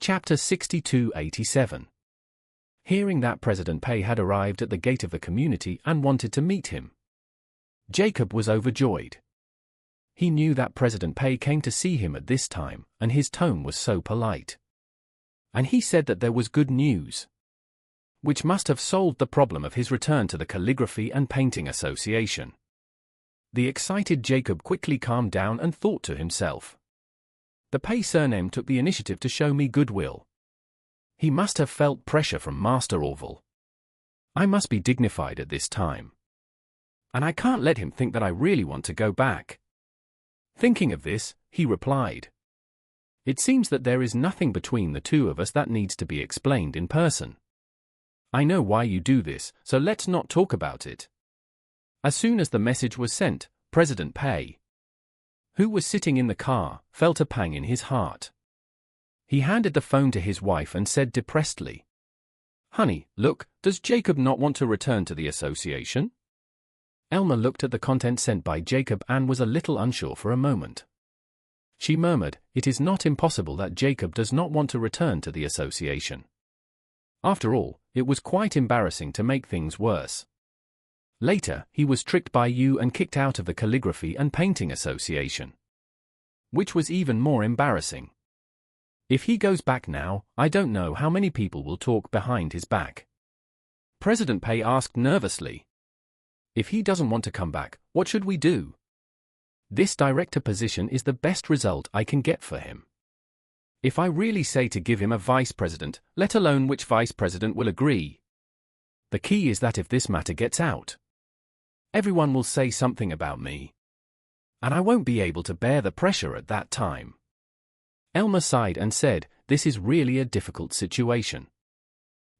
Chapter 6287. Hearing that President Pei had arrived at the gate of the community and wanted to meet him, Jacob was overjoyed. He knew that President Pei came to see him at this time, and his tone was so polite. And he said that there was good news, which must have solved the problem of his return to the Calligraphy and Painting Association. The excited Jacob quickly calmed down and thought to himself, "The Pei surname took the initiative to show me goodwill. He must have felt pressure from Master Orville. I must be dignified at this time. And I can't let him think that I really want to go back." Thinking of this, he replied, "It seems that there is nothing between the two of us that needs to be explained in person. I know why you do this, so let's not talk about it." As soon as the message was sent, President Pei, who was sitting in the car, felt a pang in his heart. He handed the phone to his wife and said depressedly, "Honey, look, does Jacob not want to return to the association?" Elma looked at the content sent by Jacob and was a little unsure for a moment. She murmured, "It is not impossible that Jacob does not want to return to the association." After all, it was quite embarrassing to make things worse. Later, he was tricked by you and kicked out of the Calligraphy and Painting Association, which was even more embarrassing. If he goes back now, I don't know how many people will talk behind his back. President Pei asked nervously, "If he doesn't want to come back, what should we do? This director position is the best result I can get for him. If I really say to give him a vice president, let alone which vice president will agree. The key is that if this matter gets out, everyone will say something about me, and I won't be able to bear the pressure at that time." Elma sighed and said, "This is really a difficult situation.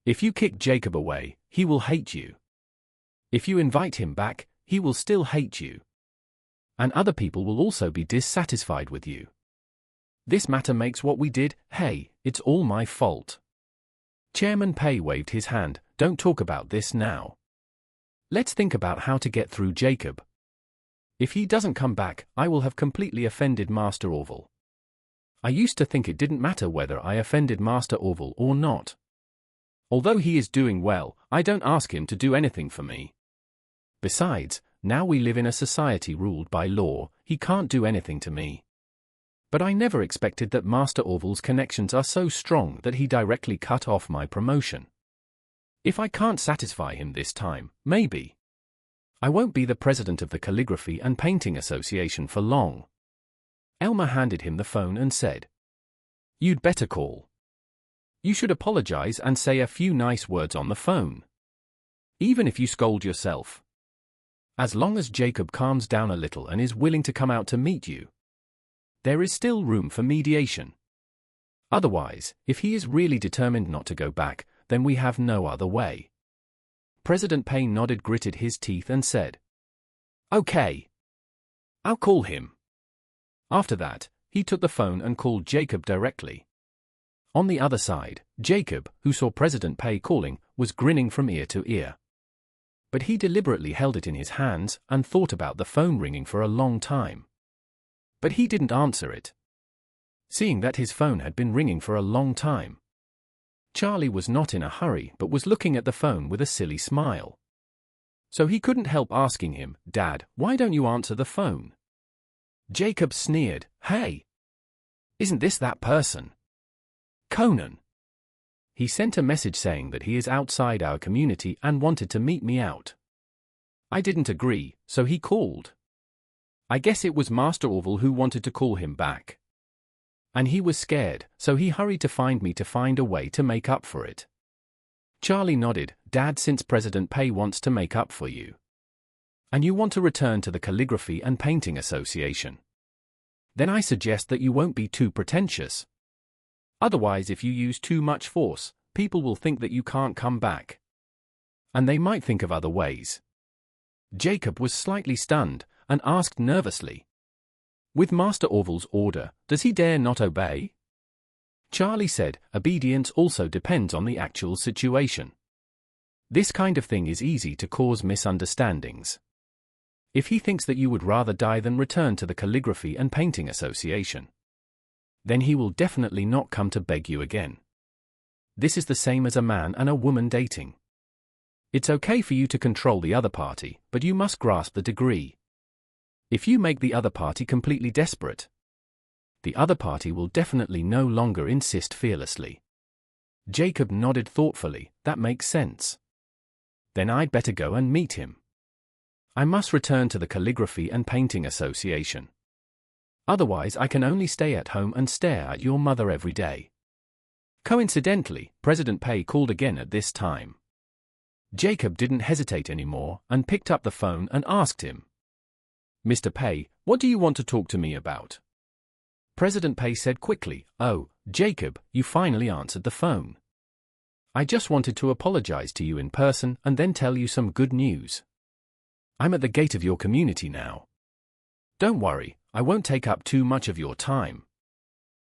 If you kick Jacob away, he will hate you. If you invite him back, he will still hate you. And other people will also be dissatisfied with you. This matter makes what we did, hey, it's all my fault." Chairman Pei waved his hand, "Don't talk about this now. Let's think about how to get through Jacob. If he doesn't come back, I will have completely offended Master Orville. I used to think it didn't matter whether I offended Master Orville or not. Although he is doing well, I don't ask him to do anything for me. Besides, now we live in a society ruled by law, he can't do anything to me. But I never expected that Master Orville's connections are so strong that he directly cut off my promotion. If I can't satisfy him this time, maybe I won't be the president of the Calligraphy and Painting Association for long." Elma handed him the phone and said, "You'd better call. You should apologize and say a few nice words on the phone. Even if you scold yourself. As long as Jacob calms down a little and is willing to come out to meet you, there is still room for mediation. Otherwise, if he is really determined not to go back, then we have no other way." President Pei nodded, gritted his teeth and said, "Okay. I'll call him." After that, he took the phone and called Jacob directly. On the other side, Jacob, who saw President Pei calling, was grinning from ear to ear. But he deliberately held it in his hands and thought about the phone ringing for a long time. But he didn't answer it, seeing that his phone had been ringing for a long time. Charlie was not in a hurry but was looking at the phone with a silly smile. So he couldn't help asking him, "Dad, why don't you answer the phone?" Jacob sneered, "Hey! Isn't this that person? Conan. He sent a message saying that he is outside our community and wanted to meet me out. I didn't agree, so he called. I guess it was Master Orville who wanted to call him back. And he was scared, so he hurried to find me to find a way to make up for it." Charlie nodded, "Dad, since President Pei wants to make up for you, and you want to return to the Calligraphy and Painting Association, then I suggest that you won't be too pretentious. Otherwise, if you use too much force, people will think that you can't come back. And they might think of other ways." Jacob was slightly stunned and asked nervously, "With Master Orville's order, does he dare not obey?" Charlie said, "Obedience also depends on the actual situation. This kind of thing is easy to cause misunderstandings. If he thinks that you would rather die than return to the Calligraphy and Painting Association, then he will definitely not come to beg you again. This is the same as a man and a woman dating. It's okay for you to control the other party, but you must grasp the degree. If you make the other party completely desperate, the other party will definitely no longer insist fearlessly. Jacob nodded thoughtfully. That makes sense. Then I'd better go and meet him. I must return to the Calligraphy and Painting Association. Otherwise I can only stay at home and stare at your mother every day. Coincidentally, President Pei called again at this time. Jacob didn't hesitate anymore and picked up the phone and asked him, "Mr. Pei, what do you want to talk to me about?" President Pei said quickly, "Oh, Jacob, you finally answered the phone. I just wanted to apologize to you in person and then tell you some good news. I'm at the gate of your community now. Don't worry, I won't take up too much of your time.